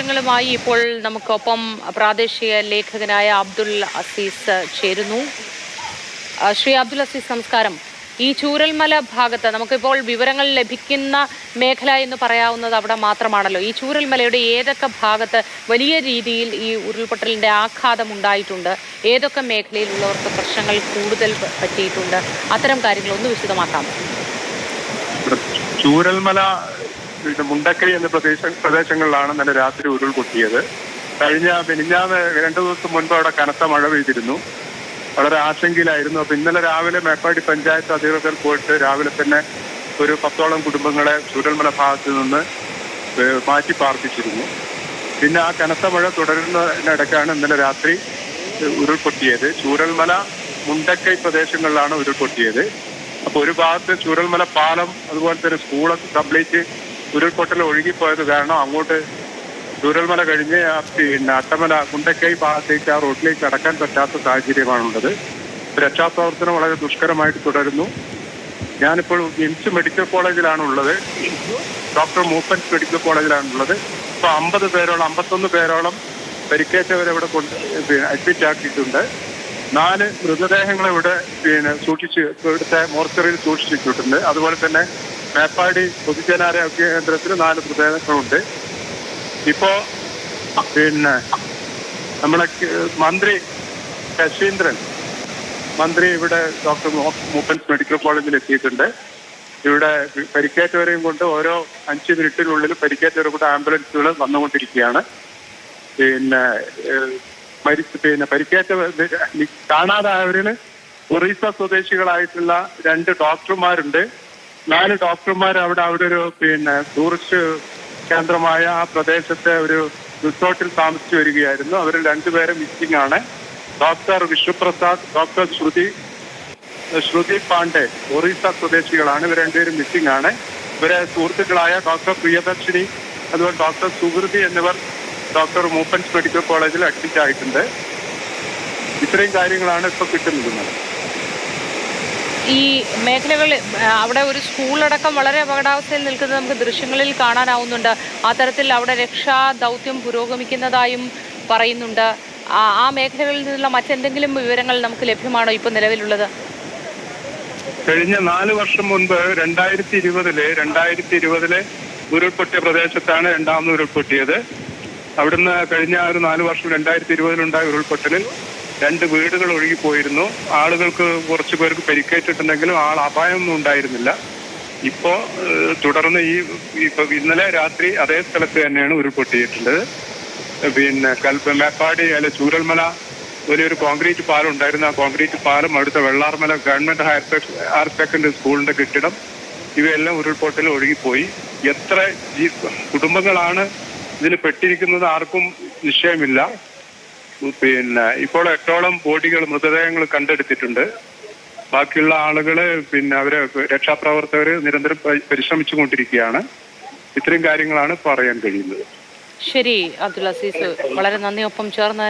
വിവരങ്ങളുമായി ഇപ്പോൾ നമുക്കൊപ്പം പ്രാദേശിക ലേഖകനായ അബ്ദുൽ അസീസ് ചേരുന്നു. ശ്രീ അബ്ദുൽ അസീസ്, നമസ്കാരം. ഈ ചൂരൽമല ഭാഗത്ത് നമുക്കിപ്പോൾ വിവരങ്ങൾ ലഭിക്കുന്ന മേഖല എന്ന് പറയാവുന്നത് അവിടെ മാത്രമാണല്ലോ. ഈ ചൂരൽമലയുടെ ഏതൊക്കെ ഭാഗത്ത് വലിയ രീതിയിൽ ഈ ഉരുൾപൊട്ടലിന്റെ ആഘാതം ഉണ്ടായിട്ടുണ്ട്, ഏതൊക്കെ മേഖലയിലുള്ളവർക്ക് പ്രശ്നങ്ങൾ കൂടുതൽ പറ്റിയിട്ടുണ്ട്, അത്തരം കാര്യങ്ങൾ ഒന്ന് വിശദമാക്കാമോ? ചൂരൽമല മുണ്ടക്കൈ എന്ന പ്രദേശങ്ങളിലാണ് ഇന്നലെ രാത്രി ഉരുൾപൊട്ടിയത്. മിനിഞ്ഞാന്ന് 2 ദിവസം മുൻപ് അവിടെ കനത്ത മഴ പെയ്തിരുന്നു. വളരെ ആശങ്കയിലായിരുന്നു. അപ്പൊ ഇന്നലെ രാവിലെ മേപ്പാടി പഞ്ചായത്ത് അധികൃതർ പോയിട്ട് രാവിലെ തന്നെ ഒരു 10ഓളം കുടുംബങ്ങളെ ചൂരൽമല ഭാഗത്ത് നിന്ന് മാറ്റി പാർപ്പിച്ചിരുന്നു. പിന്നെ ആ കനത്ത മഴ തുടരുന്നതിനിടയ്ക്കാണ് ഇന്നലെ രാത്രി ഉരുൾപൊട്ടിയത്. ചൂരൽമല മുണ്ടക്കൈ പ്രദേശങ്ങളിലാണ് ഉരുൾപൊട്ടിയത്. അപ്പൊ ഒരു ഭാഗത്ത് ചൂരൽമല പാലം, അതുപോലെ തന്നെ സ്കൂളൊക്കെ കംപ്ലീറ്റ് ഉരുൾപൊട്ടൽ ഒഴുകിപ്പോയത് കാരണം അങ്ങോട്ട് ചൂരൽമല കഴിഞ്ഞ് പിന്നെ അട്ടമല മുണ്ടക്കൈ ഭാഗത്തേക്ക് ആ റോഡിലേക്ക് കടക്കാൻ പറ്റാത്ത സാഹചര്യമാണുള്ളത്. രക്ഷാപ്രവർത്തനം വളരെ ദുഷ്കരമായിട്ട് തുടരുന്നു. ഞാനിപ്പോൾ മിംസ് മെഡിക്കൽ കോളേജിലാണ് ഉള്ളത്, ഡോക്ടർ മൂപ്പൻസ് മെഡിക്കൽ കോളേജിലാണുള്ളത്. ഇപ്പോൾ 51 പേരോളം പരിക്കേറ്റവരെ ഇവിടെ അഡ്മിറ്റ് ആക്കിയിട്ടുണ്ട്. 4 മൃതദേഹങ്ങൾ ഇവിടെ ഇവിടുത്തെ മോർച്ചറിയിൽ സൂക്ഷിച്ചിട്ടുണ്ട്. അതുപോലെ തന്നെ മേപ്പാടി പൊതുജനാരോഗ്യ കേന്ദ്രത്തിൽ 4 മൃതദേഹങ്ങളുണ്ട്. ഇപ്പോ നമ്മളെ മന്ത്രി ശശീന്ദ്രൻ ഇവിടെ ഡോക്ടർ മൂപ്പൻസ് മെഡിക്കൽ കോളേജിൽ എത്തിയിട്ടുണ്ട്. ഇവിടെ പരിക്കേറ്റവരെയും കൊണ്ട് ഓരോ 5 മിനിറ്റിനുള്ളിൽ പരിക്കേറ്റവരെ കൂടെ ആംബുലൻസുകൾ വന്നുകൊണ്ടിരിക്കുകയാണ്. പരിക്കേറ്റ കാണാതായവരിൽ ഒറീസ സ്വദേശികളായിട്ടുള്ള 2 ഡോക്ടർമാരുണ്ട്. 4 ഡോക്ടർമാർ അവിടെ ഒരു ടൂറിസ്റ്റ് കേന്ദ്രമായ ആ പ്രദേശത്തെ ഒരു റിസോർട്ടിൽ താമസിച്ചു വരികയായിരുന്നു. അവരിൽ 2 പേരെ മിസ്സിംഗ് ആണ്. ഡോക്ടർ വിശ്വപ്രസാദ്, ഡോക്ടർ ശ്രുതി പാണ്ഡെ ഒറീസ സ്വദേശികളാണ്. ഇവർ 2 പേരും മിസ്സിംഗ് ആണ്. ഇവരെ സുഹൃത്തുക്കളായ ഡോക്ടർ പ്രിയദർശിനി, അതുപോലെ ഡോക്ടർ സുഹൃതി എന്നിവർ ഡോക്ടർ മൂപ്പൻസ് മെഡിക്കൽ കോളേജിൽ അഡ്മിറ്റ് ആയിട്ടുണ്ട്. ഇത്രയും കാര്യങ്ങളാണ് ഇപ്പൊ കിട്ടുന്നത്. ഈ മേഖലകളിൽ അവിടെ ഒരു സ്കൂളടക്കം വളരെ അപകടാവസ്ഥയിൽ നിൽക്കുന്നത് നമുക്ക് ദൃശ്യങ്ങളിൽ കാണാനാവുന്നുണ്ട്. ആ തരത്തിൽ അവിടെ രക്ഷാ ദൗത്യം പുരോഗമിക്കുന്നതായും പറയുന്നുണ്ട്. ആ മേഖലകളിൽ നിന്നുള്ള മറ്റെന്തെങ്കിലും വിവരങ്ങൾ നമുക്ക് ലഭ്യമാണോ ഇപ്പോൾ നിലവിലുള്ളത്? കഴിഞ്ഞ 4 വർഷം മുൻപ് 2020 ഉരുൾപൊട്ടിയ പ്രദേശത്താണ് രണ്ടാമത് ഉരുൾപൊട്ടിയത്. അവിടുന്ന് കഴിഞ്ഞ ഒരു 4 വർഷം 2020 ഉരുൾപൊട്ടലിൽ 2 വീടുകൾ ഒഴുകിപ്പോയിരുന്നു. ആളുകൾക്ക് കുറച്ചു പേർക്ക് പരിക്കേറ്റിട്ടുണ്ടെങ്കിലും അപായമൊന്നും ഉണ്ടായിരുന്നില്ല. ഇപ്പോ തുടർന്ന് ഇന്നലെ രാത്രി അതേ സ്ഥലത്ത് തന്നെയാണ് ഉരുൾപൊട്ടിയിട്ടുള്ളത്. മേപ്പാടി ചൂരൽമല വലിയൊരു കോൺക്രീറ്റ് പാലം ഉണ്ടായിരുന്നു. ആ കോൺക്രീറ്റ് പാലം, അടുത്ത വെള്ളാർമല ഗവൺമെന്റ് ഹയർ സെക്കൻഡറി സ്കൂളിന്റെ കെട്ടിടം, ഇവയെല്ലാം ഉരുൾപൊട്ടൽ ഒഴുകിപ്പോയി. എത്ര കുടുംബങ്ങളാണ് ഇതിന് പെട്ടിരിക്കുന്നത് ആർക്കും നിശ്ചയമില്ല. ഇപ്പോൾ 8ഓളം മൃതദേഹങ്ങൾ കണ്ടെടുത്തിട്ടുണ്ട്. ബാക്കിയുള്ള ആളുകള് അവരെ രക്ഷാപ്രവർത്തകർ നിരന്തരം പരിശ്രമിച്ചുകൊണ്ടിരിക്കുകയാണ്. ഇത്രയും കാര്യങ്ങളാണ് പറയാൻ കഴിയുന്നത്. ശരി അബ്ദുൽ അസീസ്, വളരെ നന്ദി. ഒപ്പം ചേർന്നതിന്